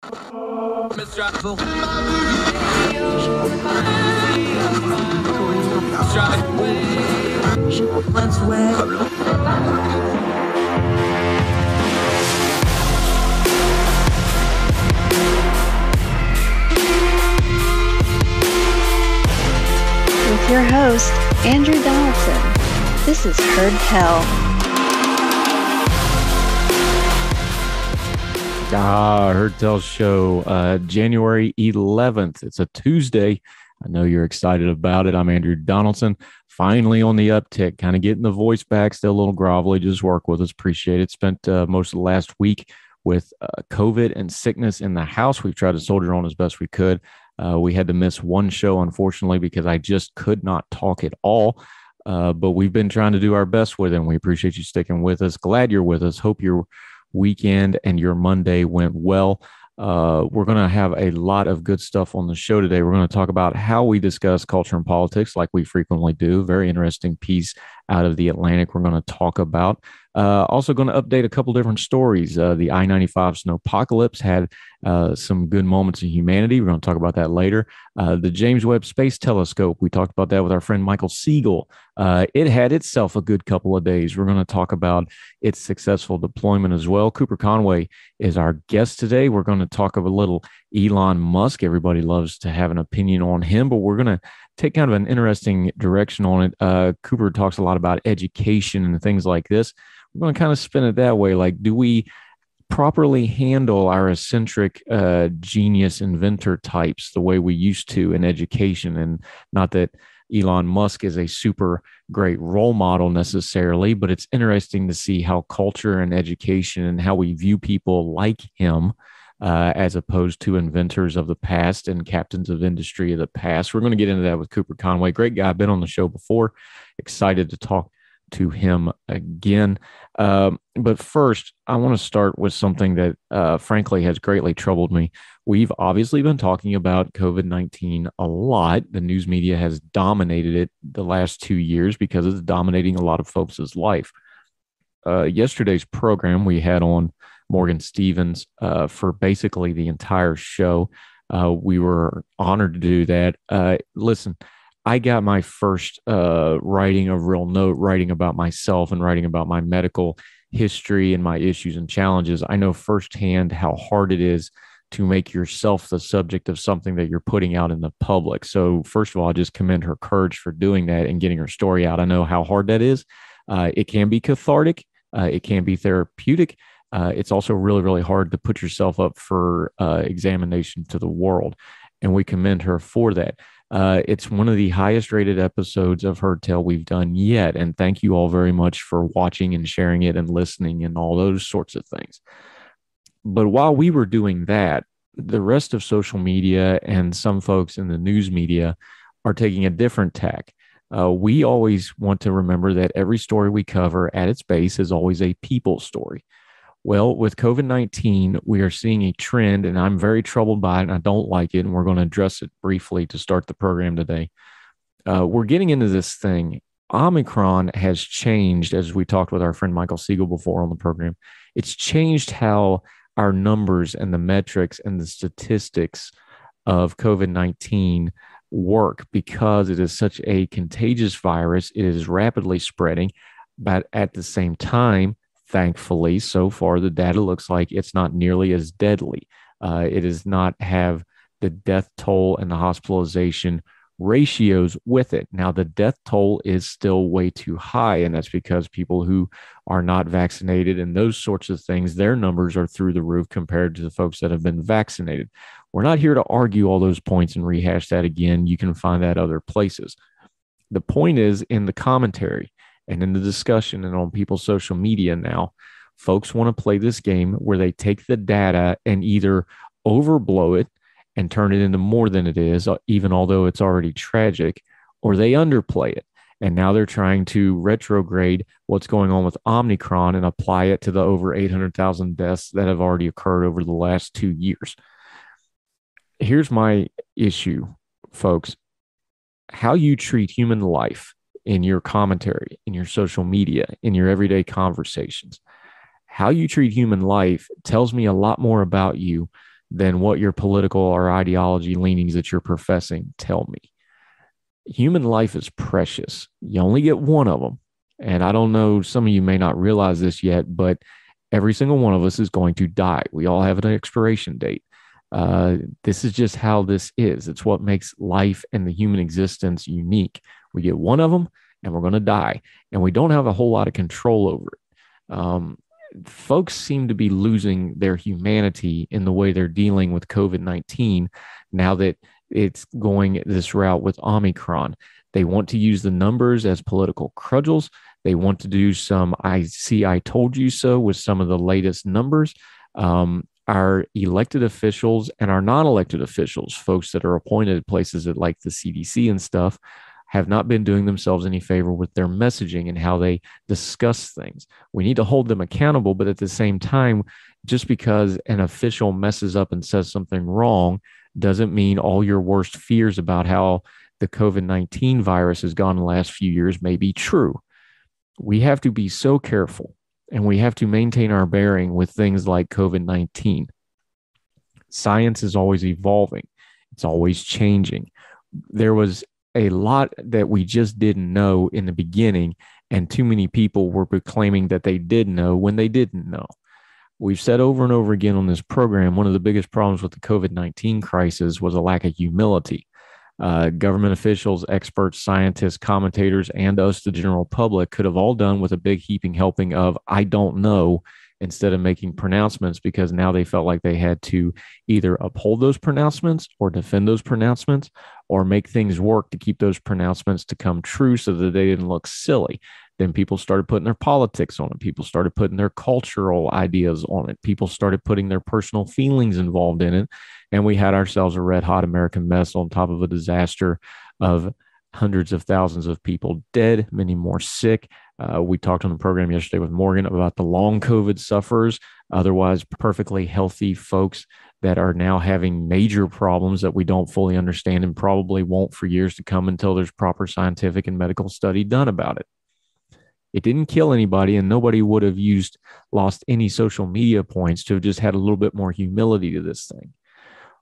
With your host, Andrew Donaldson. This is Heard Tell. Heard Tell show, January 11th. It's a Tuesday. I know you're excited about it. I'm Andrew Donaldson. Finally on the uptick, kind of getting the voice back, still a little grovelly. Just work with us. Appreciate it. Spent most of the last week with COVID and sickness in the house. We've tried to soldier on as best we could. We had to miss one show, unfortunately, because I just could not talk at all. But we've been trying to do our best with it, and we appreciate you sticking with us. Glad you're with us. Hope your weekend and your Monday went well. We're going to have a lot of good stuff on the show today. We're going to talk about how we discuss culture and politics like we frequently do. Very interesting piece out of the Atlantic we're going to talk about. Also going to update a couple different stories. The I-95 snowpocalypse had some good moments in humanity. We're going to talk about that later. The James Webb Space Telescope, we talked about that with our friend Michael Siegel. It had itself a good couple of days. We're going to talk about its successful deployment as well. Cooper Conway is our guest today. We're going to talk a little Elon Musk. Everybody loves to have an opinion on him, but we're going to take kind of an interesting direction on it. Cooper talks a lot about education and things like this. We're going to kind of spin it that way. Like, do we properly handle our eccentric genius inventor types the way we used to in education? And not that Elon Musk is a super great role model necessarily, but it's interesting to see how culture and education and how we view people like him as opposed to inventors of the past and captains of industry of the past. We're going to get into that with Cooper Conway. Great guy, been on the show before. Excited to talk to him again. But first, I want to start with something that frankly has greatly troubled me. We've obviously been talking about COVID-19 a lot. The news media has dominated it the last 2 years because it's dominating a lot of folks' life. Yesterday's program, we had on Morgan Stevens for basically the entire show. We were honored to do that. Listen, I got my first writing of real note, writing about myself and writing about my medical history and my issues and challenges. I know firsthand how hard it is to make yourself the subject of something that you're putting out in the public. So first of all, I just commend her courage for doing that and getting her story out. I know how hard that is. It can be cathartic. It can be therapeutic. It's also really, really hard to put yourself up for examination to the world. And we commend her for that. It's one of the highest rated episodes of Heard Tell we've done yet. And thank you all very much for watching and sharing it and listening and all those sorts of things. But while we were doing that, the rest of social media and some folks in the news media are taking a different tack. We always want to remember that every story we cover at its base is always a people story. Well, with COVID-19, we are seeing a trend, and I'm very troubled by it, and I don't like it, and we're going to address it briefly to start the program today. We're getting into this thing. Omicron has changed, as we talked with our friend Michael Siegel before on the program. It's changed how our numbers and the metrics and the statistics of COVID-19 work because it is such a contagious virus. It is rapidly spreading, but at the same time, thankfully, so far, the data looks like it's not nearly as deadly. It does not have the death toll and the hospitalization ratios with it. Now, the death toll is still way too high, and that's because people who are not vaccinated and those sorts of things, their numbers are through the roof compared to the folks that have been vaccinated. We're not here to argue all those points and rehash that again. You can find that other places. The point is in the commentary and in the discussion and on people's social media now, folks want to play this game where they take the data and either overblow it and turn it into more than it is, even although it's already tragic, or they underplay it. And now they're trying to retrograde what's going on with Omicron and apply it to the over 800,000 deaths that have already occurred over the last 2 years. Here's my issue, folks. How you treat human life in your commentary, in your social media, in your everyday conversations, how you treat human life tells me a lot more about you than what your political or ideology leanings that you're professing tell me. Human life is precious. You only get one of them. And I don't know, some of you may not realize this yet, but every single one of us is going to die. We all have an expiration date. This is just how this is. It's what makes life and the human existence unique. We get one of them and we're going to die. And we don't have a whole lot of control over it. Folks seem to be losing their humanity in the way they're dealing with COVID-19 now that it's going this route with Omicron. They want to use the numbers as political cudgels. They want to do some I told you so with some of the latest numbers. Our elected officials and our non-elected officials, folks that are appointed at places at like the CDC and stuff, have not been doing themselves any favor with their messaging and how they discuss things. We need to hold them accountable, but at the same time, just because an official messes up and says something wrong doesn't mean all your worst fears about how the COVID-19 virus has gone in the last few years may be true. We have to be so careful, and we have to maintain our bearing with things like COVID-19. Science is always evolving. It's always changing. There was a lot that we just didn't know in the beginning, and too many people were proclaiming that they did know when they didn't know. We've said over and over again on this program, one of the biggest problems with the COVID-19 crisis was a lack of humility. Government officials, experts, scientists, commentators, and us, the general public, could have all done with a big heaping helping of "I don't know" instead of making pronouncements, because now they felt like they had to either uphold those pronouncements or defend those pronouncements or make things work to keep those pronouncements to come true so that they didn't look silly. Then people started putting their politics on it. People started putting their cultural ideas on it. People started putting their personal feelings involved in it. And we had ourselves a red hot American mess on top of a disaster of hundreds of thousands of people dead, many more sick. We talked on the program yesterday with Morgan about the long COVID sufferers, otherwise perfectly healthy folks that are now having major problems that we don't fully understand and probably won't for years to come until there's proper scientific and medical study done about it. It didn't kill anybody, and nobody would have lost any social media points to have just had a little bit more humility to this thing.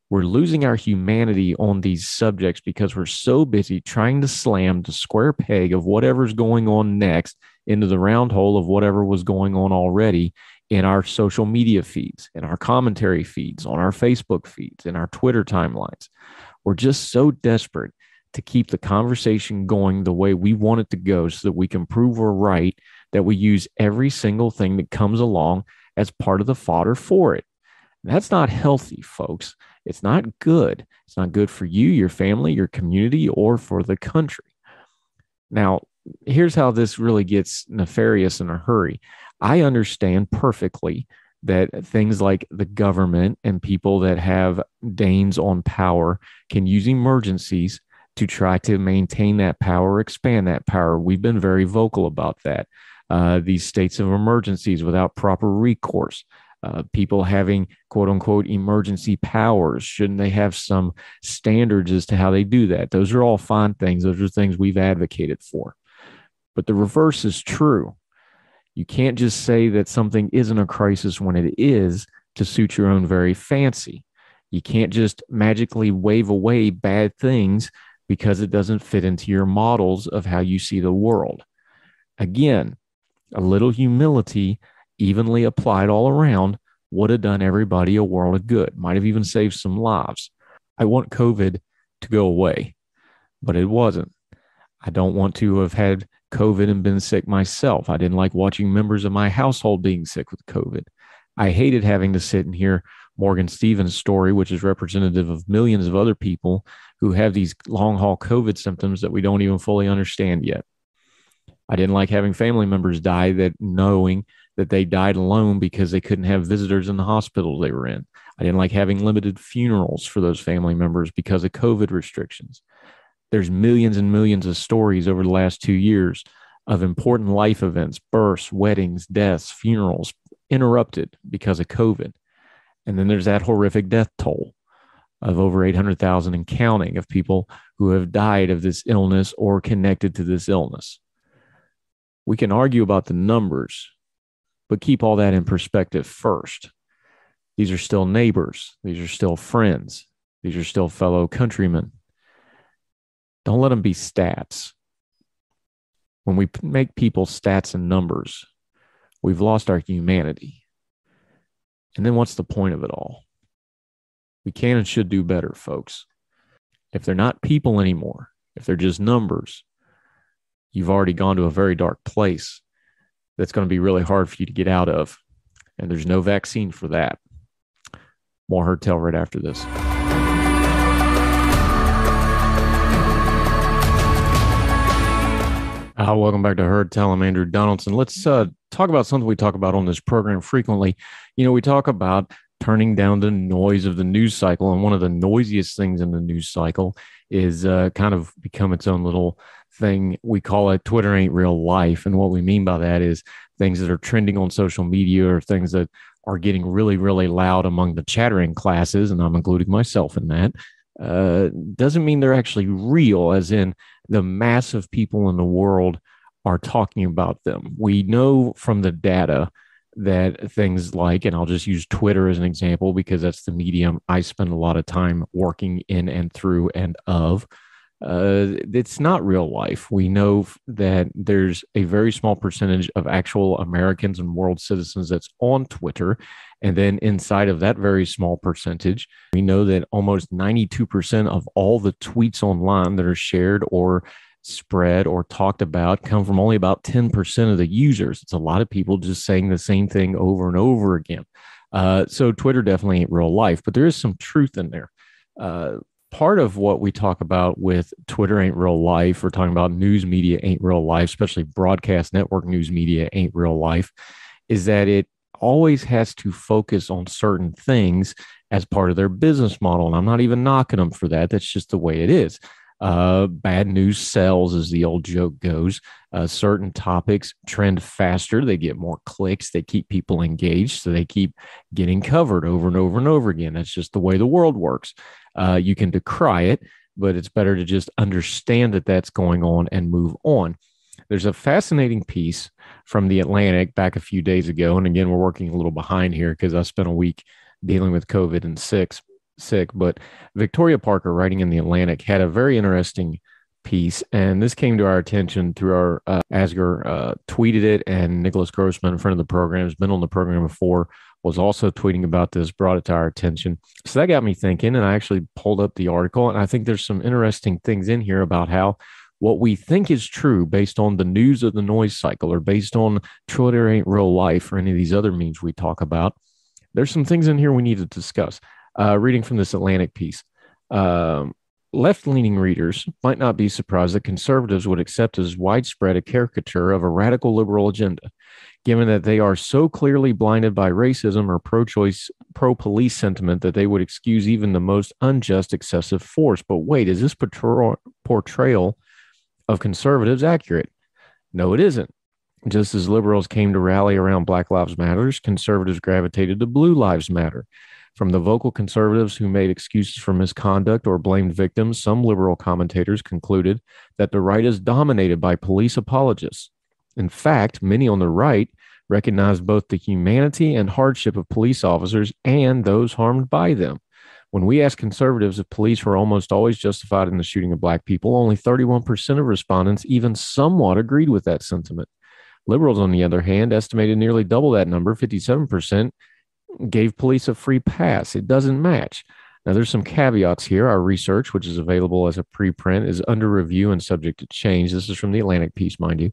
We're losing our humanity on these subjects because we're so busy trying to slam the square peg of whatever's going on next into the round hole of whatever was going on already in our social media feeds, in our commentary feeds, on our Facebook feeds, in our Twitter timelines. We're just so desperate to keep the conversation going the way we want it to go so that we can prove we're right, that we use every single thing that comes along as part of the fodder for it. That's not healthy, folks. It's not good. It's not good for you, your family, your community, or for the country. Now, here's how this really gets nefarious in a hurry. I understand perfectly that things like the government and people that have deigns on power can use emergencies to try to maintain that power, expand that power. We've been very vocal about that. These states of emergencies without proper recourse, people having quote unquote emergency powers. Shouldn't they have some standards as to how they do that? Those are all fine things. Those are things we've advocated for. But the reverse is true. You can't just say that something isn't a crisis when it is to suit your own very fancy. You can't just magically wave away bad things because it doesn't fit into your models of how you see the world. Again, a little humility, evenly applied all around, would have done everybody a world of good, might have even saved some lives. I want COVID to go away, but it wasn't. I don't want to have had COVID and been sick myself. I didn't like watching members of my household being sick with COVID. I hated having to sit and hear Morgan Stevens' story, which is representative of millions of other people who have these long haul COVID symptoms that we don't even fully understand yet. I didn't like having family members die that knowing that they died alone because they couldn't have visitors in the hospital they were in. I didn't like having limited funerals for those family members because of COVID restrictions. There's millions and millions of stories over the last 2 years of important life events, births, weddings, deaths, funerals interrupted because of COVID. And then there's that horrific death toll of over 800,000 and counting of people who have died of this illness or connected to this illness. We can argue about the numbers, but keep all that in perspective first. These are still neighbors. These are still friends. These are still fellow countrymen. Don't let them be stats. When we make people stats and numbers, we've lost our humanity. And then what's the point of it all? We can and should do better, folks. If they're not people anymore, if they're just numbers, you've already gone to a very dark place that's going to be really hard for you to get out of. And there's no vaccine for that. More Heard Tell right after this. Welcome back to Heard Tell. I'm Andrew Donaldson. Let's talk about something we talk about on this program frequently. You know, we talk about turning down the noise of the news cycle. And one of the noisiest things in the news cycle is kind of become its own little thing. We call it Twitter ain't real life. And what we mean by that is things that are trending on social media or things that are getting really, really loud among the chattering classes. And I'm including myself in that. Doesn't mean they're actually real, as in the mass of people in the world are talking about them. We know from the data that things like, and I'll just use Twitter as an example because that's the medium I spend a lot of time working in and through and of. It's not real life. We know that there's a very small percentage of actual Americans and world citizens that's on Twitter. And then inside of that very small percentage, we know that almost 92% of all the tweets online that are shared or spread or talked about come from only about 10% of the users. It's a lot of people just saying the same thing over and over again. So Twitter definitely ain't real life, but there is some truth in there. Part of what we talk about with Twitter ain't real life, we're talking about news media ain't real life, especially broadcast network news media ain't real life, is that it always has to focus on certain things as part of their business model. And I'm not even knocking them for that. That's just the way it is. Bad news sells, as the old joke goes. Certain topics trend faster. They get more clicks. They keep people engaged. So they keep getting covered over and over and over again. That's just the way the world works. You can decry it, but it's better to just understand that that's going on and move on. There's a fascinating piece from The Atlantic back a few days ago. And again, we're working a little behind here because I spent a week dealing with COVID and sick. But Victoria Parker, writing in The Atlantic, had a very interesting piece. And this came to our attention through our Asger tweeted it. And Nicholas Grossman, a friend of the program, has been on the program before, was also tweeting about this, brought it to our attention. So that got me thinking, and I actually pulled up the article. And I think there's some interesting things in here about how what we think is true based on the news of the noise cycle or based on Twitter ain't real life or any of these other memes we talk about. There's some things in here we need to discuss. Reading from this Atlantic piece, left-leaning readers might not be surprised that conservatives would accept as widespread a caricature of a radical liberal agenda, given that they are so clearly blinded by racism or pro-choice, pro-police sentiment that they would excuse even the most unjust excessive force. But wait, is this portrayal of conservatives accurate? No, it isn't. Just as liberals came to rally around Black Lives Matter, conservatives gravitated to Blue Lives Matter. From the vocal conservatives who made excuses for misconduct or blamed victims, some liberal commentators concluded that the right is dominated by police apologists. In fact, many on the right recognize both the humanity and hardship of police officers and those harmed by them. When we asked conservatives if police were almost always justified in the shooting of Black people, only 31% of respondents even somewhat agreed with that sentiment. Liberals, on the other hand, estimated nearly double that number, 57%, gave police a free pass. It doesn't match. Now, there's some caveats here. Our research, which is available as a preprint, is under review and subject to change. This is from the Atlantic piece, mind you.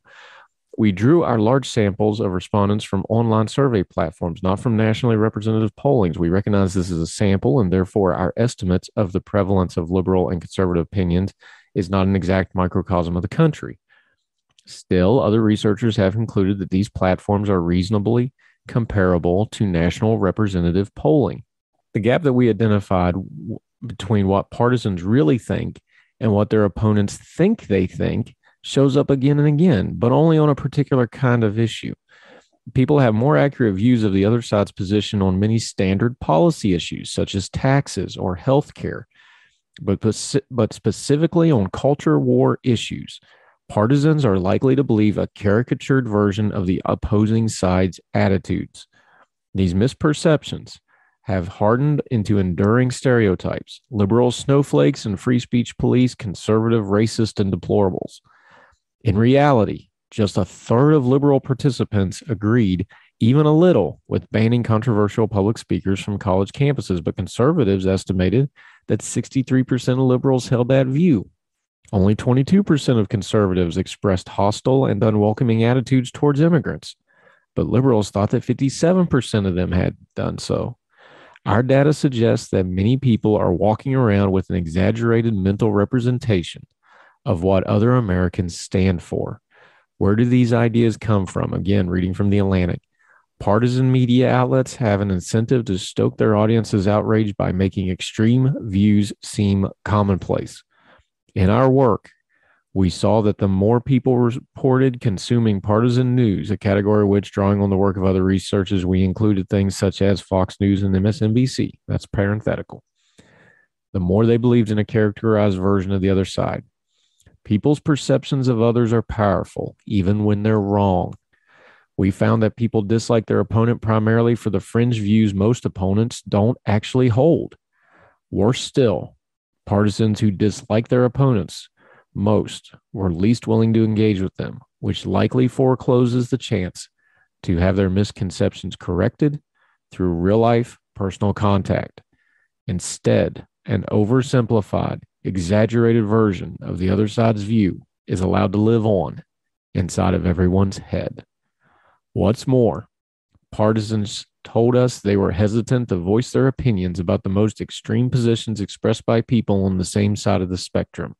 We drew our large samples of respondents from online survey platforms, not from nationally representative pollings. We recognize this is a sample, and therefore our estimates of the prevalence of liberal and conservative opinions is not an exact microcosm of the country. Still, other researchers have concluded that these platforms are reasonably comparable to national representative polling. The gap that we identified between what partisans really think and what their opponents think they think shows up again and again, but only on a particular kind of issue. People have more accurate views of the other side's position on many standard policy issues, such as taxes or healthcare, but specifically on culture war issues. Partisans are likely to believe a caricatured version of the opposing side's attitudes. These misperceptions have hardened into enduring stereotypes: liberal snowflakes and free speech police, conservative, racist, and deplorables. In reality, just a third of liberal participants agreed even a little with banning controversial public speakers from college campuses, but conservatives estimated that 63% of liberals held that view. Only 22% of conservatives expressed hostile and unwelcoming attitudes towards immigrants, but liberals thought that 57% of them had done so. Our data suggests that many people are walking around with an exaggerated mental representation of what other Americans stand for. Where do these ideas come from? Again, reading from The Atlantic. Partisan media outlets have an incentive to stoke their audience's outrage by making extreme views seem commonplace. In our work, we saw that the more people reported consuming partisan news, a category which, drawing on the work of other researchers, we included things such as Fox News and MSNBC. That's parenthetical. The more they believed in a characterized version of the other side. People's perceptions of others are powerful, even when they're wrong. We found that people dislike their opponent primarily for the fringe views most opponents don't actually hold. Worse still, partisans who dislike their opponents most were least willing to engage with them, which likely forecloses the chance to have their misconceptions corrected through real-life personal contact. Instead, an oversimplified, exaggerated version of the other side's view is allowed to live on inside of everyone's head. What's more, partisans told us they were hesitant to voice their opinions about the most extreme positions expressed by people on the same side of the spectrum.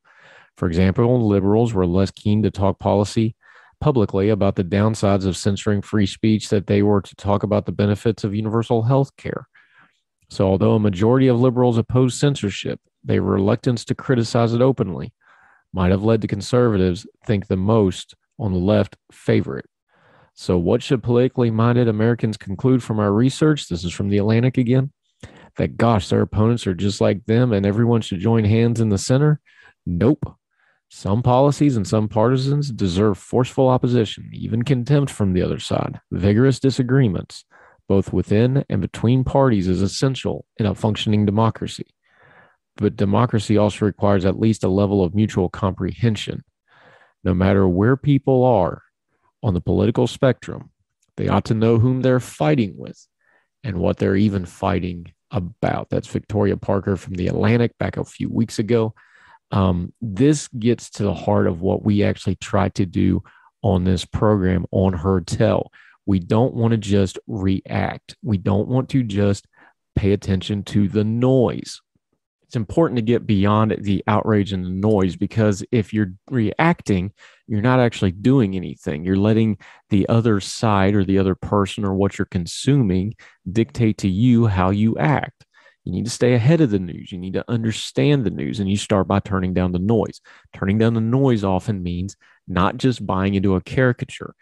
For example, liberals were less keen to talk policy publicly about the downsides of censoring free speech than they were to talk about the benefits of universal health care. So although a majority of liberals oppose censorship, their reluctance to criticize it openly might have led to conservatives think the most on the left favor it. So what should politically minded Americans conclude from our research? This is from The Atlantic again. That, gosh, their opponents are just like them and everyone should join hands in the center? Nope. Some policies and some partisans deserve forceful opposition, even contempt from the other side. Vigorous disagreements, both within and between parties, is essential in a functioning democracy. But democracy also requires at least a level of mutual comprehension. No matter where people are on the political spectrum, they ought to know whom they're fighting with and what they're even fighting about. That's Victoria Parker from The Atlantic back a few weeks ago. This gets to the heart of what we actually try to do on this program on Heard Tell. We don't want to just react. We don't want to just pay attention to the noise. It's important to get beyond the outrage and the noise, because if you're reacting, you're not actually doing anything. You're letting the other side or the other person or what you're consuming dictate to you how you act. You need to stay ahead of the news. You need to understand the news, and you start by turning down the noise. Turning down the noise often means not just buying into a caricature.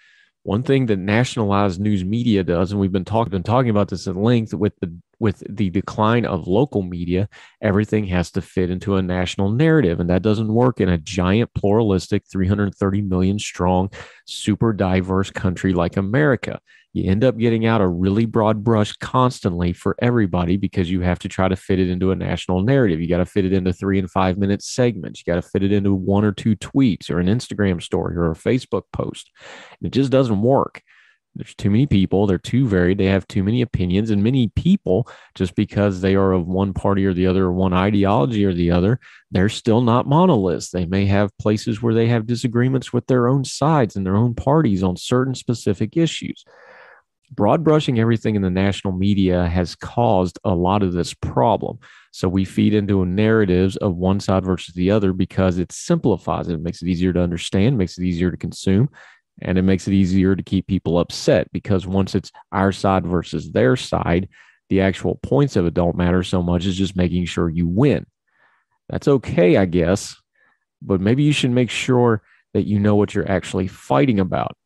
One thing that nationalized news media does, and we've been talking about this at length with the decline of local media, everything has to fit into a national narrative, and that doesn't work in a giant, pluralistic, 330 million strong, super diverse country like America. You end up getting out a really broad brush constantly for everybody because you have to try to fit it into a national narrative. You got to fit it into 3 and 5 minute segments. You got to fit it into 1 or 2 tweets or an Instagram story or a Facebook post. And it just doesn't work. There's too many people. They're too varied. They have too many opinions. And many people, just because they are of one party or the other, or one ideology or the other, they're still not monoliths. They may have places where they have disagreements with their own sides and their own parties on certain specific issues. Broad brushing everything in the national media has caused a lot of this problem. So we feed into narratives of one side versus the other because it simplifies it. It makes it easier to understand, makes it easier to consume, and it makes it easier to keep people upset, because once it's our side versus their side, the actual points of it don't matter so much as just making sure you win. That's okay, I guess, but maybe you should make sure that you know what you're actually fighting about.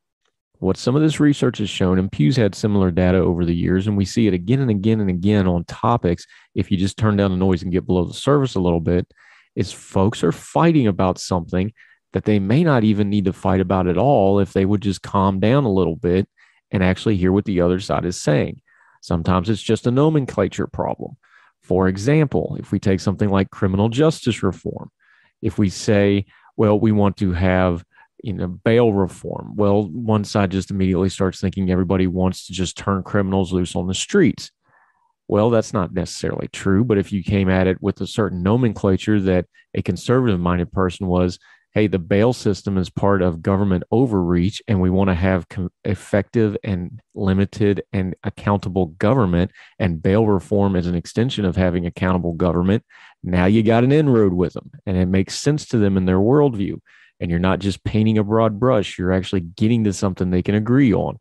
What some of this research has shown, and Pew's had similar data over the years, and we see it again and again and again on topics, if you just turn down the noise and get below the surface a little bit, is folks are fighting about something that they may not even need to fight about at all if they would just calm down a little bit and actually hear what the other side is saying. Sometimes it's just a nomenclature problem. For example, if we take something like criminal justice reform, if we say, well, we want to have bail reform. Well, one side just immediately starts thinking everybody wants to just turn criminals loose on the streets. Well, that's not necessarily true. But if you came at it with a certain nomenclature that a conservative minded person was, hey, the bail system is part of government overreach, and we want to have effective and limited and accountable government, and bail reform is an extension of having accountable government. Now you got an inroad with them, and it makes sense to them in their worldview. And you're not just painting a broad brush, you're actually getting to something they can agree on.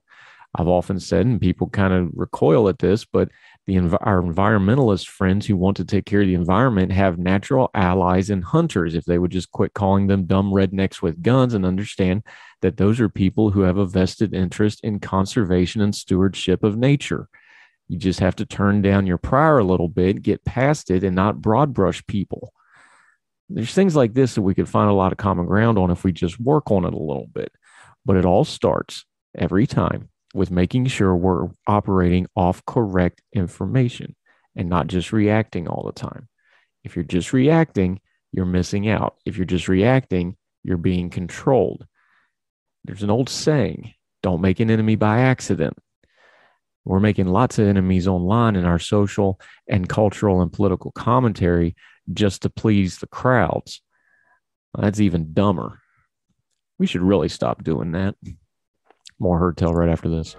I've often said, and people kind of recoil at this, but our environmentalist friends who want to take care of the environment have natural allies in hunters. If they would just quit calling them dumb rednecks with guns and understand that those are people who have a vested interest in conservation and stewardship of nature. You just have to turn down your prior a little bit, get past it, and not broad brush people. There's things like this that we could find a lot of common ground on if we just work on it a little bit. But it all starts every time with making sure we're operating off correct information and not just reacting all the time. If you're just reacting, you're missing out. If you're just reacting, you're being controlled. There's an old saying, don't make an enemy by accident. We're making lots of enemies online in our social and cultural and political commentary just to please the crowds. That's even dumber. We should really stop doing that. More Herd Tell right after this.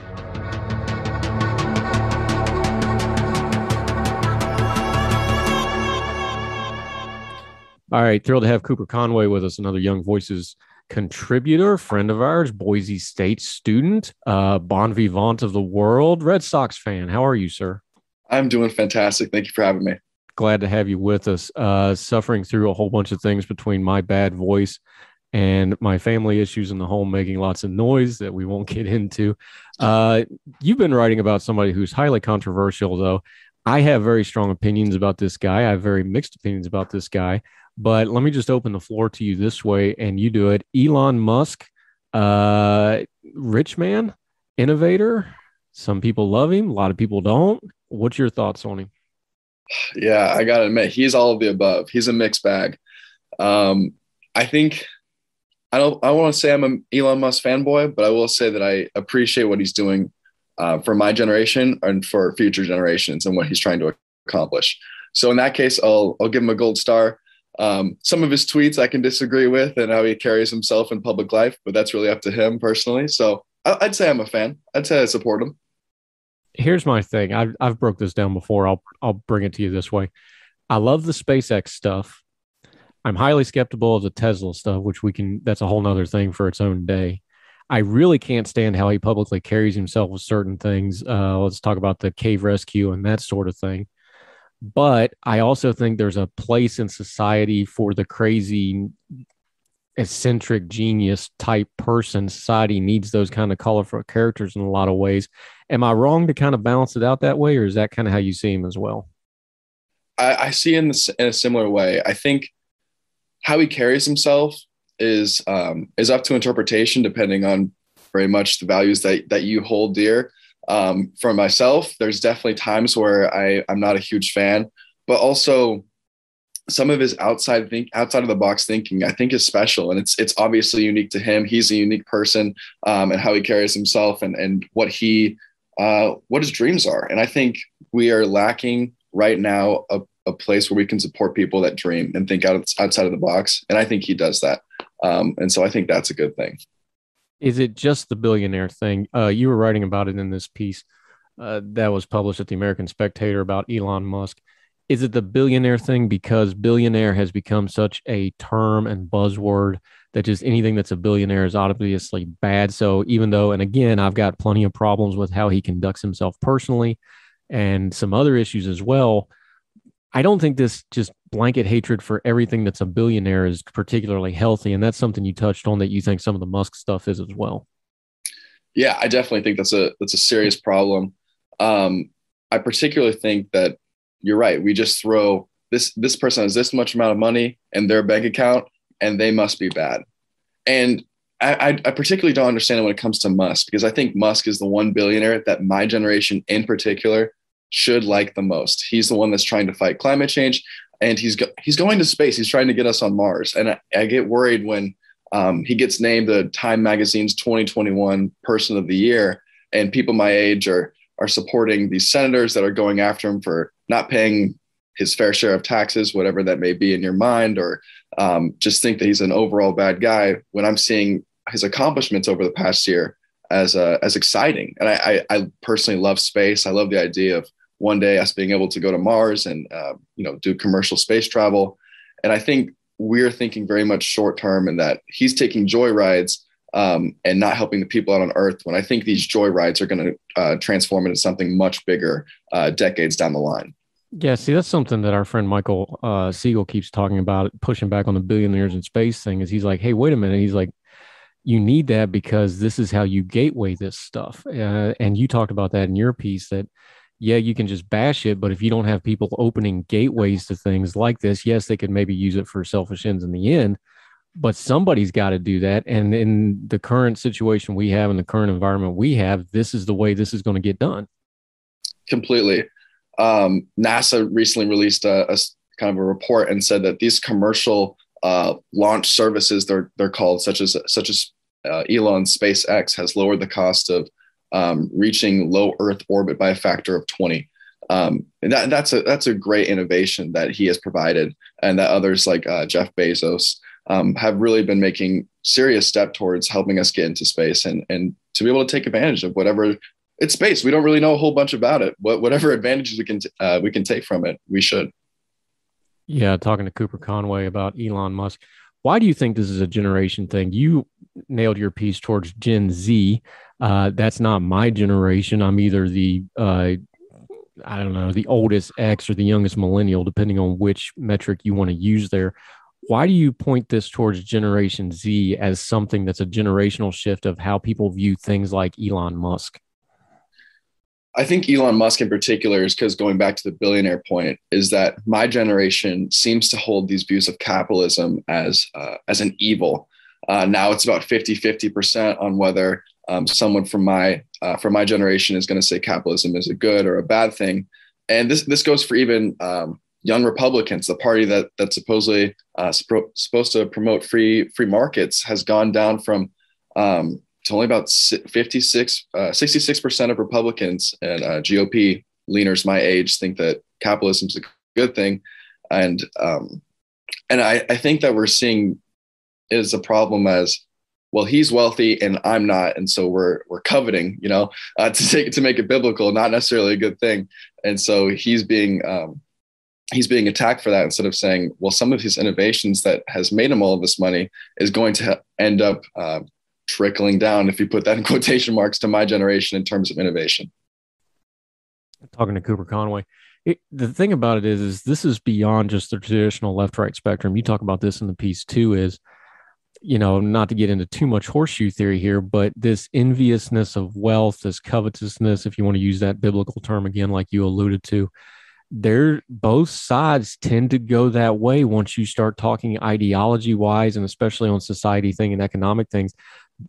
All right, thrilled to have Cooper Conway with us, another Young Voices contributor, friend of ours, Boise State student, bon vivant of the world, Red Sox fan. How are you, sir? I'm doing fantastic. Thank you for having me. Glad to have you with us. Suffering through a whole bunch of things between my bad voice and my family issues in the home, making lots of noise that we won't get into. You've been writing about somebody who's highly controversial, though. I have very strong opinions about this guy. I have very mixed opinions about this guy. But let me just open the floor to you this way, and you do it. Elon Musk, rich man, innovator. Some people love him. A lot of people don't. What's your thoughts on him? Yeah, I got to admit, he's all of the above. He's a mixed bag. I think I don't want to say I'm an Elon Musk fanboy, but I will say that I appreciate what he's doing for my generation and for future generations and what he's trying to accomplish. So in that case, I'll give him a gold star. Some of his tweets I can disagree with and how he carries himself in public life, but that's really up to him personally. So I'd say I'm a fan. I'd say I support him. Here's my thing. I've broke this down before. I'll bring it to you this way. I love the SpaceX stuff. I'm highly skeptical of the Tesla stuff, which that's a whole nother thing for its own day. I really can't stand how he publicly carries himself with certain things. Let's talk about the cave rescue and that sort of thing. But I also think there's a place in society for the crazy, eccentric genius type person. Society needs those kind of colorful characters in a lot of ways. Am I wrong to kind of balance it out that way, or is that kind of how you see him as well? I see in a similar way. I think how he carries himself is up to interpretation, depending on very much the values that you hold dear. For myself, there's definitely times where I'm not a huge fan, but also some of his outside of the box thinking, I think, is special, and it's obviously unique to him. He's a unique person, and how he carries himself and what his dreams are. And I think we are lacking right now a place where we can support people that dream and think outside of the box. And I think he does that. And so I think that's a good thing. Is it just the billionaire thing? You were writing about it in this piece that was published at the American Spectator about Elon Musk. Is it the billionaire thing because billionaire has become such a term and buzzword that just anything that's a billionaire is obviously bad? So even though, and again, I've got plenty of problems with how he conducts himself personally and some other issues as well, I don't think this just blanket hatred for everything that's a billionaire is particularly healthy. And that's something you touched on that you think some of the Musk stuff is as well. Yeah, I definitely think that's a serious problem. I particularly think that you're right. We just throw this person has this much amount of money in their bank account and they must be bad. And I particularly don't understand it when it comes to Musk, because I think Musk is the one billionaire that my generation in particular should like the most. He's the one that's trying to fight climate change, and he's going to space. He's trying to get us on Mars. And I get worried when he gets named the Time Magazine's 2021 Person of the Year, and people my age are supporting these senators that are going after him for not paying his fair share of taxes, whatever that may be in your mind, or just think that he's an overall bad guy, when I'm seeing his accomplishments over the past year as exciting. And I personally love space. I love the idea of one day us being able to go to Mars and do commercial space travel. And I think we're thinking very much short term, in that he's taking joy rides and not helping the people out on Earth, when I think these joy rides are going to transform into something much bigger decades down the line. Yeah, see, that's something that our friend Michael Siegel keeps talking about, pushing back on the billionaires in space thing. Is he's like, hey, wait a minute. He's like, you need that because this is how you gateway this stuff. And you talked about that in your piece, that, yeah, you can just bash it, but if you don't have people opening gateways to things like this, yes, they could maybe use it for selfish ends in the end, but somebody's got to do that. And in the current situation we have, in the current environment we have, this is the way this is going to get done. Completely. NASA recently released a kind of a report and said that these commercial launch services, they're called, such as Elon's SpaceX, has lowered the cost of reaching low Earth orbit by a factor of 20. And that's a great innovation that he has provided, and that others like Jeff Bezos have really been making serious step towards helping us get into space and to be able to take advantage of whatever. It's space. We don't really know a whole bunch about it. Whatever advantages we can take from it, we should. Yeah, talking to Cooper Conway about Elon Musk. Why do you think this is a generation thing? You nailed your piece towards Gen Z. That's not my generation. I'm either the the oldest X or the youngest millennial, depending on which metric you want to use there. Why do you point this towards Generation Z as something that's a generational shift of how people view things like Elon Musk? I think Elon Musk in particular is because, going back to the billionaire point, is that my generation seems to hold these views of capitalism as an evil. Now it's about 50% on whether someone from my generation is going to say capitalism is a good or a bad thing. And this goes for even young Republicans. The party that's supposedly supposed to promote free markets has gone down from to only about 66% of Republicans and GOP leaners my age think that capitalism is a good thing. And I think that we're seeing is a problem as, well, he's wealthy and I'm not. And so we're coveting, to make it biblical, not necessarily a good thing. And so he's being attacked for that, instead of saying, well, some of his innovations that has made him all of this money is going to end up trickling down, if you put that in quotation marks, to my generation in terms of innovation. Talking to Cooper Conway, the thing about it is this is beyond just the traditional left-right spectrum. You talk about this in the piece too, is, not to get into too much horseshoe theory here, but this enviousness of wealth, this covetousness, if you want to use that biblical term again, like you alluded to, both sides tend to go that way once you start talking ideology wise, and especially on society thing and economic things.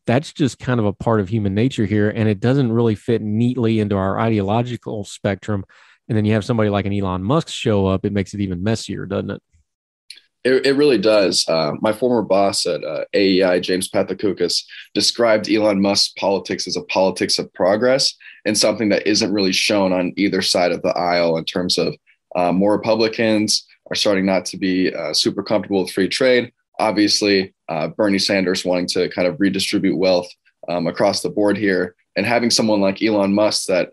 That's just kind of a part of human nature here, and it doesn't really fit neatly into our ideological spectrum. And then you have somebody like an Elon Musk show up, it makes it even messier, doesn't it? It really does. My former boss at AEI, James Pathakoukas, described Elon Musk's politics as a politics of progress, and something that isn't really shown on either side of the aisle, in terms of more Republicans are starting not to be super comfortable with free trade. Obviously, Bernie Sanders wanting to kind of redistribute wealth across the board here, and having someone like Elon Musk that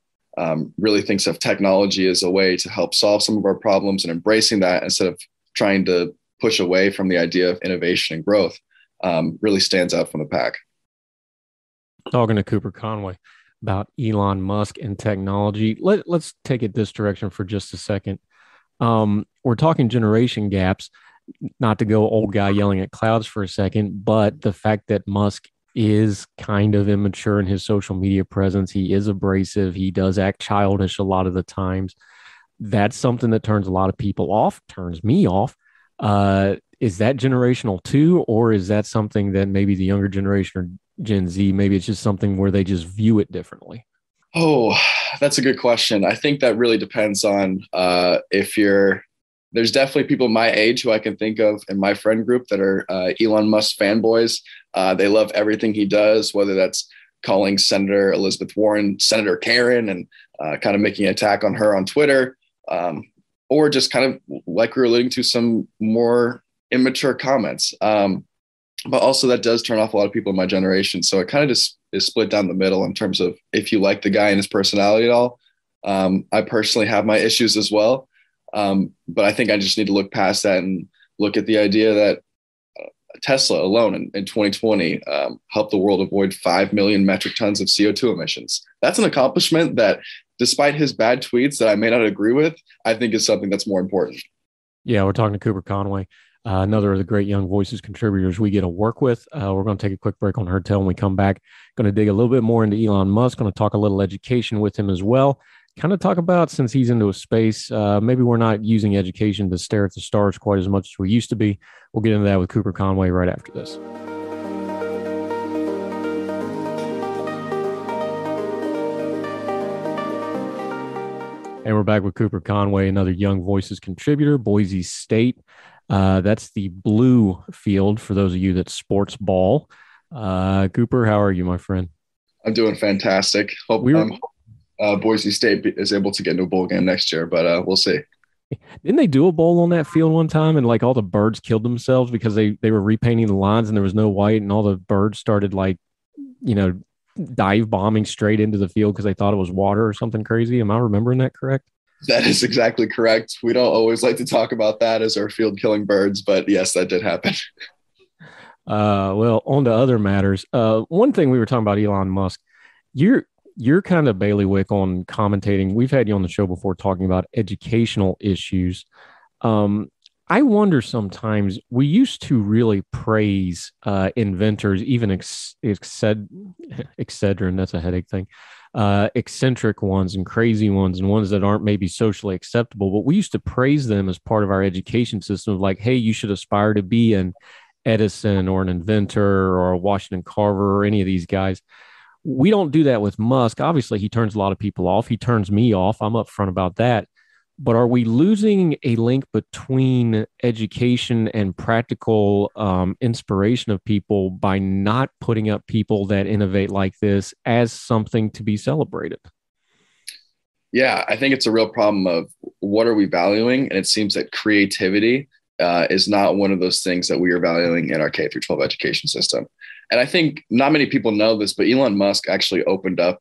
really thinks of technology as a way to help solve some of our problems, and embracing that instead of trying to push away from the idea of innovation and growth, really stands out from the pack. Talking to Cooper Conway about Elon Musk and technology. Let's take it this direction for just a second. We're talking generation gaps, not to go old guy yelling at clouds for a second, but the fact that Musk is kind of immature in his social media presence. He is abrasive. He does act childish a lot of the times. That's something that turns a lot of people off, turns me off. is that generational too, or is that something that maybe the younger generation or Gen Z, maybe it's just something where they just view it differently? Oh, that's a good question. I think that really depends on there's definitely people my age who I can think of in my friend group that are Elon Musk fanboys. They love everything he does, whether that's calling Senator Elizabeth Warren Senator Karen and kind of making an attack on her on Twitter, or just kind of like we were alluding to, some more immature comments. But also that does turn off a lot of people in my generation. So it kind of just is split down the middle in terms of if you like the guy and his personality at all. I personally have my issues as well. But I think I just need to look past that and look at the idea that Tesla alone in 2020 helped the world avoid 5 million metric tons of CO2 emissions. That's an accomplishment that, despite his bad tweets that I may not agree with, I think is something that's more important. Yeah, we're talking to Cooper Conway, another of the great Young Voices contributors we get to work with. We're going to take a quick break on Heard Tell. When we come back, going to dig a little bit more into Elon Musk, going to talk a little education with him as well. Kind of talk about, since he's into a space, maybe we're not using education to stare at the stars quite as much as we used to be. We'll get into that with Cooper Conway right after this. And we're back with Cooper Conway, another Young Voices contributor, Boise State. That's the blue field for those of you that sports ball. Cooper, how are you, my friend? I'm doing fantastic. Hope Boise State is able to get into a bowl game next year, but we'll see. Didn't they do a bowl on that field one time and like all the birds killed themselves because they were repainting the lines and there was no white and all the birds started dive bombing straight into the field because they thought it was water or something crazy? Am I remembering that correct? That is exactly correct. We don't always like to talk about that as our field killing birds, but yes, that did happen. Well, on to other matters. One thing we were talking about Elon Musk, you're kind of bailiwick on commentating. We've had you on the show before talking about educational issues. I wonder sometimes, we used to really praise inventors, even excedrin, that's a headache thing, eccentric ones and crazy ones and ones that aren't maybe socially acceptable, but we used to praise them as part of our education system of like, hey, you should aspire to be an Edison or an inventor or a Washington Carver or any of these guys. We don't do that with Musk. Obviously, he turns a lot of people off. He turns me off. I'm upfront about that. But are we losing a link between education and practical inspiration of people by not putting up people that innovate like this as something to be celebrated? Yeah, I think it's a real problem of what are we valuing? And it seems that creativity is not one of those things that we are valuing in our K through 12 education system. And I think not many people know this, but Elon Musk actually opened up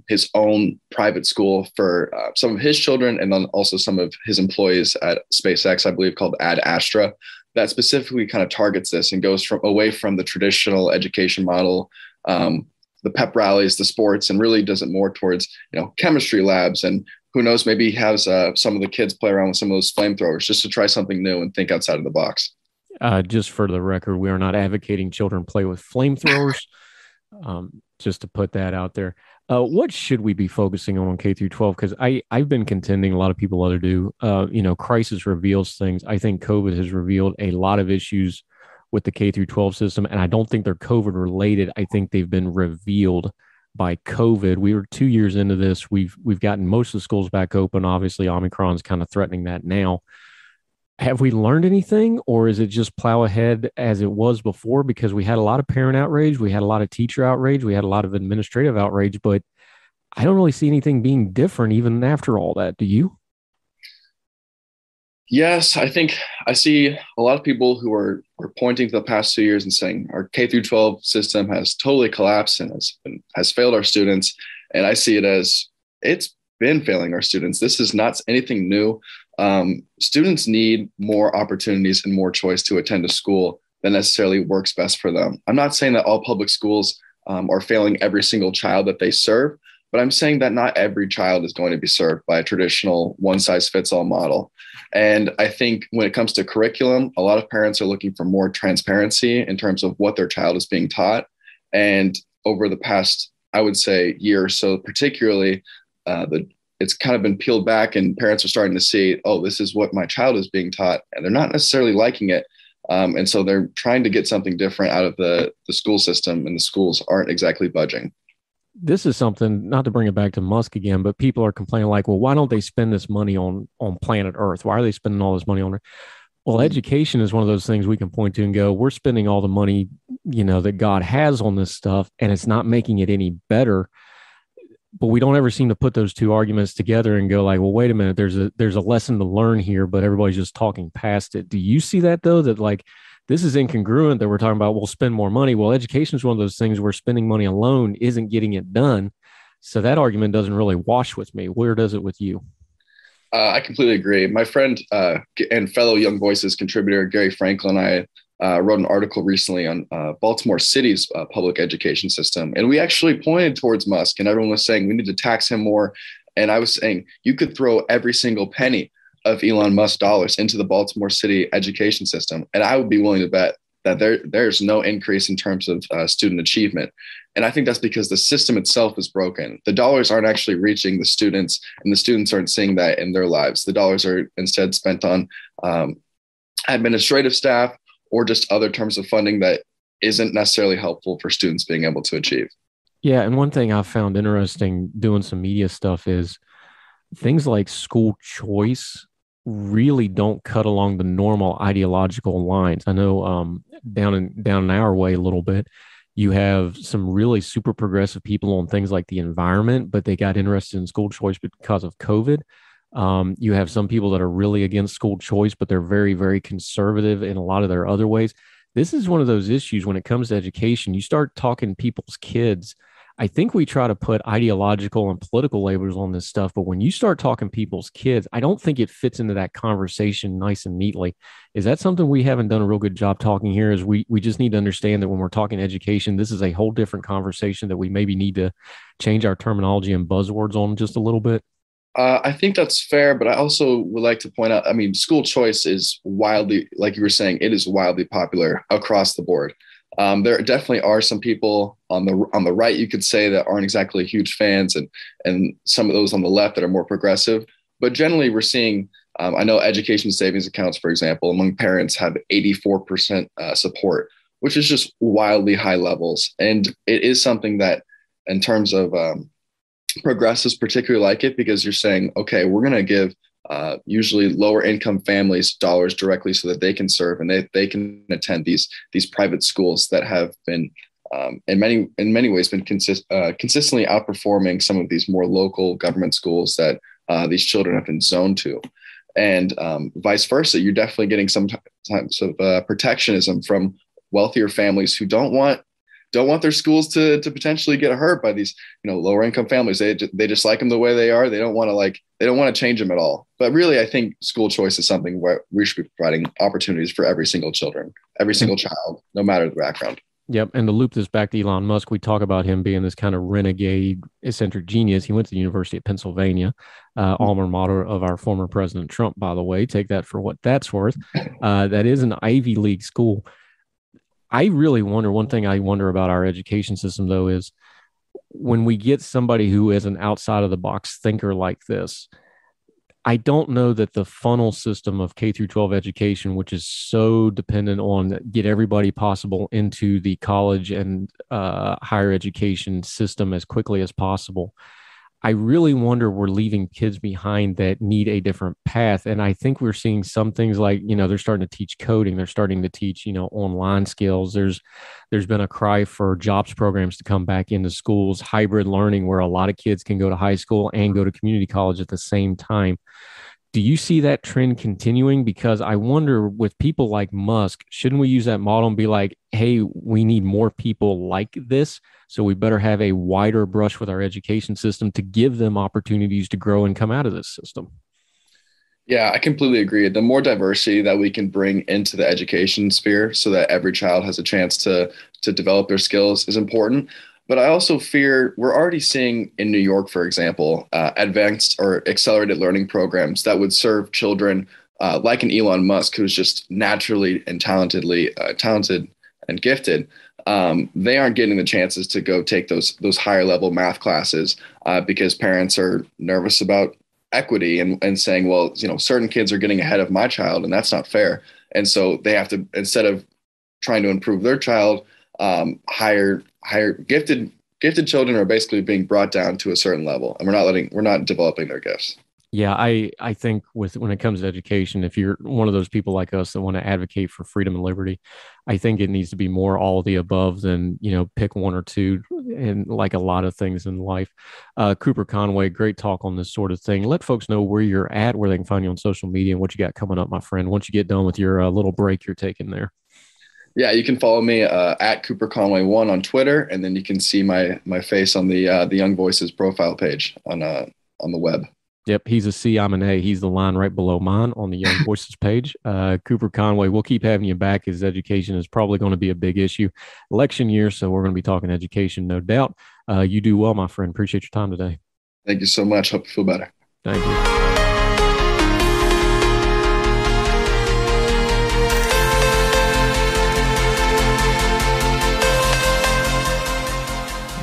his own private school for some of his children and then also some of his employees at SpaceX, I believe, called Ad Astra, that specifically kind of targets this and goes away from the traditional education model, the pep rallies, the sports, and really does it more towards, chemistry labs. And who knows, maybe he has some of the kids play around with some of those flamethrowers just to try something new and think outside of the box. Just for the record, we are not advocating children play with flamethrowers, just to put that out there. What should we be focusing on K through 12? Because I've been contending, a lot of people other do, crisis reveals things. I think COVID has revealed a lot of issues with the K through 12 system, and I don't think they're COVID related. I think they've been revealed by COVID. We were 2 years into this. We've gotten most of the schools back open. Obviously, Omicron's kind of threatening that now. Have we learned anything, or is it just plow ahead as it was before? Because we had a lot of parent outrage, we had a lot of teacher outrage, we had a lot of administrative outrage, but I don't really see anything being different even after all that. Do you? Yes, I think I see a lot of people who are pointing to the past 2 years and saying our K through 12 system has totally collapsed and has failed our students. And I see it as it's been failing our students. This is not anything new. Students need more opportunities and more choice to attend a school that necessarily works best for them. I'm not saying that all public schools are failing every single child that they serve, but I'm saying that not every child is going to be served by a traditional one-size-fits-all model. And I think when it comes to curriculum, a lot of parents are looking for more transparency in terms of what their child is being taught. And over the past, I would say, year or so, particularly, it's kind of been peeled back and parents are starting to see, oh, this is what my child is being taught. And they're not necessarily liking it. And so they're trying to get something different out of the school system, and the schools aren't exactly budging. This is something, not to bring it back to Musk again, but people are complaining like, well, why don't they spend this money on planet Earth? Why are they spending all this money on it? Well, education is one of those things we can point to and go, we're spending all the money, that God has on this stuff, and it's not making it any better. But we don't ever seem to put those two arguments together and go like, well, wait a minute, there's a lesson to learn here, but everybody's just talking past it. Do you see that though? That like, this is incongruent that we're talking about, we'll spend more money. Well, education is one of those things where spending money alone isn't getting it done. So that argument doesn't really wash with me. Where does it with you? I completely agree. My friend and fellow Young Voices contributor, Gary Franklin, and I wrote an article recently on Baltimore City's public education system. And we actually pointed towards Musk, and everyone was saying we need to tax him more. And I was saying you could throw every single penny of Elon Musk dollars into the Baltimore City education system, and I would be willing to bet that there's no increase in terms of student achievement. And I think that's because the system itself is broken. The dollars aren't actually reaching the students, and the students aren't seeing that in their lives. The dollars are instead spent on administrative staff or just other terms of funding that isn't necessarily helpful for students being able to achieve. Yeah. And one thing I've found interesting doing some media stuff is things like school choice really don't cut along the normal ideological lines. I know down in our way a little bit, you have some really super progressive people on things like the environment, but they got interested in school choice because of COVID. You have some people that are really against school choice, but they're very, very conservative in a lot of their other ways. This is one of those issues when it comes to education. You start talking people's kids. I think we try to put ideological and political labels on this stuff, but when you start talking people's kids, I don't think it fits into that conversation nice and neatly. Is that something we haven't done a real good job talking here? Is we just need to understand that when we're talking education, this is a whole different conversation that we maybe need to change our terminology and buzzwords on just a little bit? I think that's fair, but I also would like to point out, school choice is wildly, like you were saying, it is wildly popular across the board. There definitely are some people on the right, you could say, that aren't exactly huge fans, and some of those on the left that are more progressive. But generally, we're seeing, I know education savings accounts, for example, among parents have 84% support, which is just wildly high levels. And it is something that, in terms of progressives particularly like it, because you're saying, okay, we're going to give usually lower income families dollars directly so that they can serve and they can attend these private schools that have been in many ways been consistently outperforming some of these more local government schools that these children have been zoned to. And vice versa, you're definitely getting some types of protectionism from wealthier families who don't want their schools to potentially get hurt by these, lower income families. They just like them the way they are. They don't want to change them at all. But really, I think school choice is something where we should be providing opportunities for every single child, no matter the background. Yep. And to loop this back to Elon Musk, we talk about him being this kind of renegade, eccentric genius. He went to the University of Pennsylvania, alma mater of our former President Trump, by the way. Take that for what that's worth. That is an Ivy League school. I really wonder, one thing I wonder about our education system, though, is when we get somebody who is an outside of the box thinker like this, I don't know that the funnel system of K through 12 education, which is so dependent on get everybody possible into the college and higher education system as quickly as possible, I really wonder we're leaving kids behind that need a different path. And I think we're seeing some things like, they're starting to teach coding. They're starting to teach, online skills. There's been a cry for jobs programs to come back into schools, hybrid learning, where a lot of kids can go to high school and go to community college at the same time. Do you see that trend continuing? Because I wonder, with people like Musk, shouldn't we use that model and be like, hey, we need more people like this, so we better have a wider brush with our education system to give them opportunities to grow and come out of this system? Yeah, I completely agree. The more diversity that we can bring into the education sphere so that every child has a chance to develop their skills is important. But I also fear we're already seeing in New York, for example, advanced or accelerated learning programs that would serve children like an Elon Musk, who's just naturally and talented and gifted. They aren't getting the chances to go take those higher level math classes because parents are nervous about equity and saying, well, certain kids are getting ahead of my child, and that's not fair. And so they have to, instead of trying to improve their child, hire gifted children are basically being brought down to a certain level, and we're not developing their gifts. Yeah, I think when it comes to education, if you're one of those people like us that want to advocate for freedom and liberty, I think it needs to be more all of the above than, pick one or two, and like a lot of things in life. Cooper Conway, great talk on this sort of thing. Let folks know where you're at, where they can find you on social media, and what you got coming up, my friend, once you get done with your little break you're taking there. Yeah, you can follow me at Cooper Conway 1 on Twitter, and then you can see my face on the Young Voices profile page on the web. Yep, he's a C, I'm an A. He's the line right below mine on the Young Voices page. Cooper Conway, we'll keep having you back, as education is probably going to be a big issue. Election year, so we're going to be talking education, no doubt. You do well, my friend. Appreciate your time today. Thank you so much. Hope you feel better. Thank you.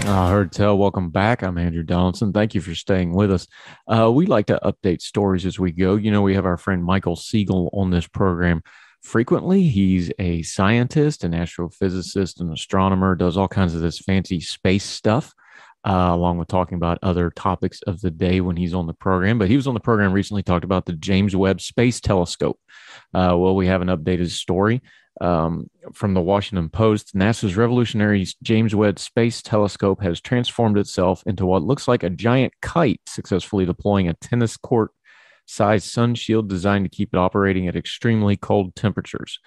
I heard tell. Welcome back. I'm Andrew Donaldson. Thank you for staying with us. We like to update stories as we go. We have our friend Michael Siegel on this program frequently. He's a scientist, an astrophysicist, an astronomer, does all kinds of this fancy space stuff, along with talking about other topics of the day when he's on the program. But he was on the program recently, talked about the James Webb Space Telescope. Well, we have an updated story from the Washington Post. NASA's revolutionary James Webb Space Telescope has transformed itself into what looks like a giant kite, successfully deploying a tennis court-sized sun shield designed to keep it operating at extremely cold temperatures.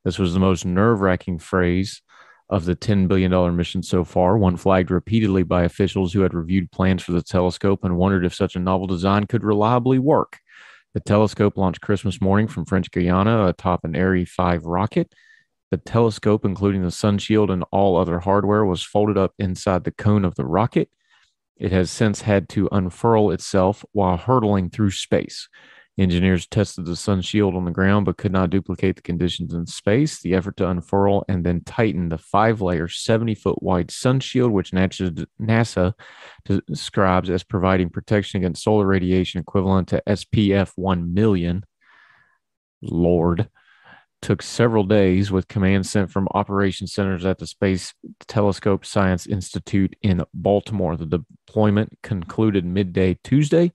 This was the most nerve-wracking phase of the $10 billion mission so far, one flagged repeatedly by officials who had reviewed plans for the telescope and wondered if such a novel design could reliably work. The telescope launched Christmas morning from French Guiana atop an Ariane 5 rocket. The telescope, including the sun shield and all other hardware, was folded up inside the cone of the rocket. It has since had to unfurl itself while hurtling through space. Engineers tested the sun shield on the ground but could not duplicate the conditions in space. The effort to unfurl and then tighten the 5-layer, 70-foot wide sun shield, which NASA describes as providing protection against solar radiation equivalent to SPF 1 million, Lord, took several days, with commands sent from operation centers at the Space Telescope Science Institute in Baltimore. The deployment concluded midday Tuesday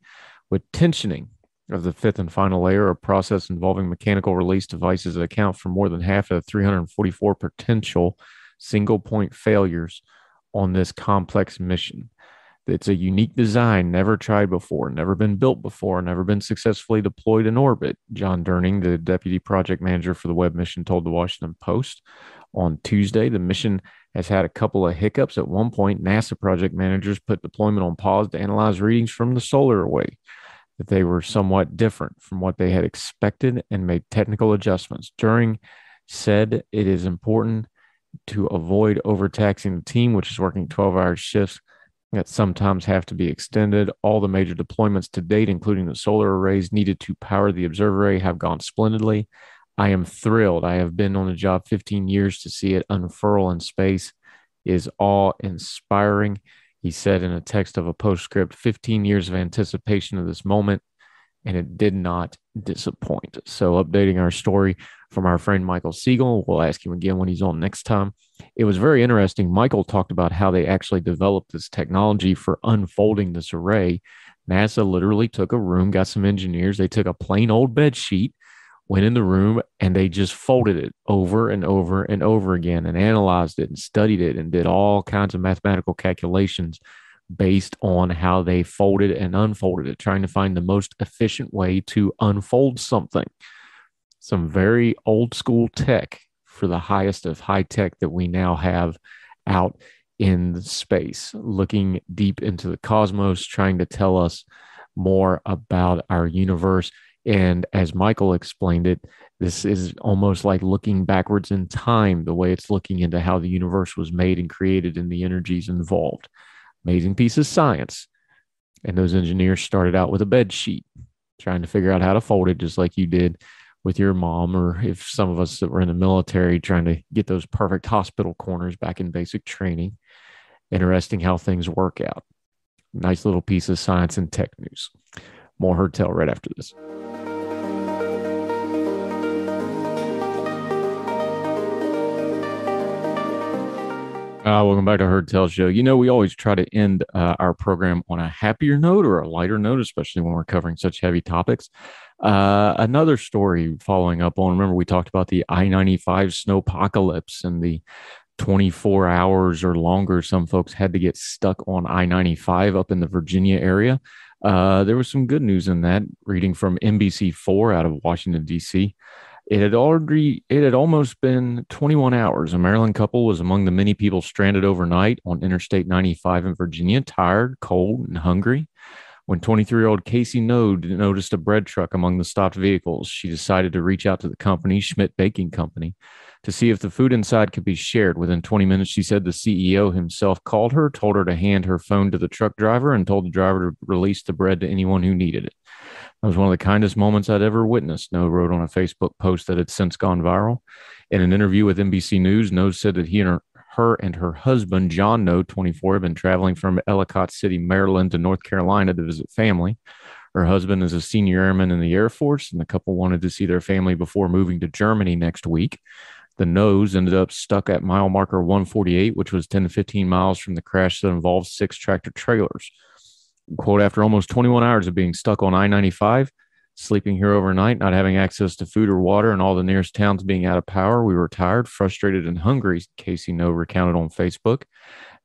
with tensioning of the fifth and final layer, a process involving mechanical release devices that account for more than half of the 344 potential single-point failures on this complex mission. It's a unique design, never tried before, never been built before, never been successfully deployed in orbit. John Durning, the deputy project manager for the Webb mission, told the Washington Post on Tuesday. The mission has had a couple of hiccups. At one point, NASA project managers put deployment on pause to analyze readings from the solar array, that they were somewhat different from what they had expected, and made technical adjustments. Durning said it is important to avoid overtaxing the team, which is working 12-hour shifts that sometimes have to be extended. All the major deployments to date, including the solar arrays needed to power the observer array, have gone splendidly. I am thrilled. I have been on the job 15 years. To see it unfurl in space is awe-inspiring, he said in a text of a postscript. 15 years of anticipation of this moment, and it did not disappoint. So, updating our story from our friend Michael Siegel. We'll ask him again when he's on next time. It was very interesting. Michael talked about how they actually developed this technology for unfolding this array. NASA literally took a room, got some engineers. They took a plain old bed sheet, went in the room, and they just folded it over and over and over again, and analyzed it and studied it and did all kinds of mathematical calculations based on how they folded and unfolded it, trying to find the most efficient way to unfold something. Some very old school tech for the highest of high tech that we now have out in space, looking deep into the cosmos, trying to tell us more about our universe. And as Michael explained it, this is almost like looking backwards in time, the way it's looking into how the universe was made and created and the energies involved. Amazing piece of science. And those engineers started out with a bed sheet, trying to figure out how to fold it, just like you did with your mom, or if some of us that were in the military, trying to get those perfect hospital corners back in basic training. Interesting how things work out. Nice little piece of science and tech news. More Heard Tell right after this. Welcome back to Heard Tell Show. You know, we always try to end our program on a happier note or a lighter note, especially when we're covering such heavy topics. Another story following up on, remember we talked about the I-95 snowpocalypse and the 24 hours or longer some folks had to get stuck on I-95 up in the Virginia area. There was some good news in that, reading from NBC4 out of Washington, D.C. It had almost been 21 hours. A Maryland couple was among the many people stranded overnight on Interstate 95 in Virginia, tired, cold, and hungry. When 23-year-old Casey Node noticed a bread truck among the stopped vehicles, she decided to reach out to the company, Schmidt Baking Company, to see if the food inside could be shared. Within 20 minutes, she said the CEO himself called her, told her to hand her phone to the truck driver, and told the driver to release the bread to anyone who needed it. That was one of the kindest moments I'd ever witnessed, Noe wrote on a Facebook post that had since gone viral. In an interview with NBC News, Noe said that her and her husband, John Noe, 24, have been traveling from Ellicott City, Maryland to North Carolina to visit family. Her husband is a senior airman in the Air Force, and the couple wanted to see their family before moving to Germany next week. The Noes ended up stuck at mile marker 148, which was 10 to 15 miles from the crash that involved 6 tractor trailers. Quote, after almost 21 hours of being stuck on I-95, sleeping here overnight, not having access to food or water, and all the nearest towns being out of power, we were tired, frustrated, and hungry, Casey Noe recounted on Facebook.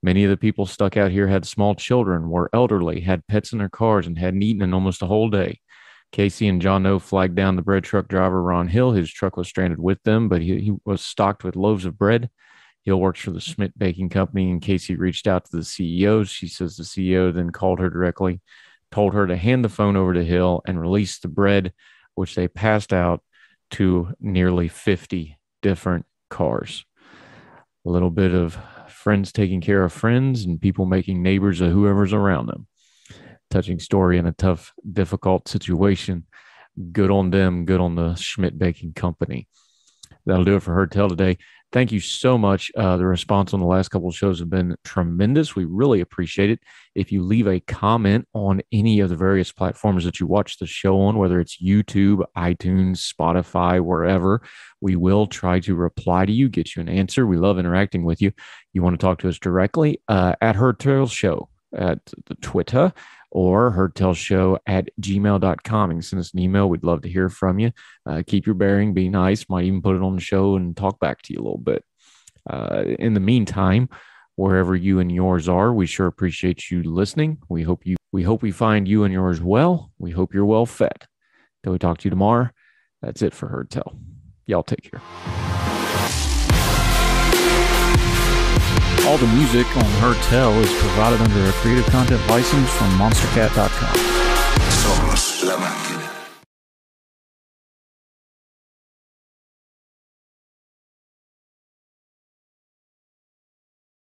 Many of the people stuck out here had small children, were elderly, had pets in their cars, and hadn't eaten in almost a whole day. Casey and John Noe flagged down the bread truck driver, Ron Hill. His truck was stranded with them, but he was stocked with loaves of bread. Hill works for the Schmidt Baking Company, and Casey reached out to the CEO. She says the CEO then called her directly, told her to hand the phone over to Hill and release the bread, which they passed out to nearly 50 different cars. A little bit of friends taking care of friends and people making neighbors of whoever's around them. Touching story in a tough, difficult situation. Good on them. Good on the Schmidt Baking Company. That'll do it for Heard Tell today. Thank you so much. The response on the last couple of shows have been tremendous. We really appreciate it. If you leave a comment on any of the various platforms that you watch the show on, whether it's YouTube, iTunes, Spotify, wherever, we will try to reply to you, get you an answer. We love interacting with you. You want to talk to us directly at Heard Tell Show at the Twitter, or heardtellshow@gmail.com. You can send us an email. We'd love to hear from you. Keep your bearing, be nice. Might even put it on the show and talk back to you a little bit. In the meantime, wherever you and yours are, we sure appreciate you listening. We hope we find you and yours well. We hope you're well fed. Till we talk to you tomorrow. That's it for Heard Tell. Y'all take care. All the music on Heard Tell is provided under a Creative Content license from monstercat.com. Somos la máquina.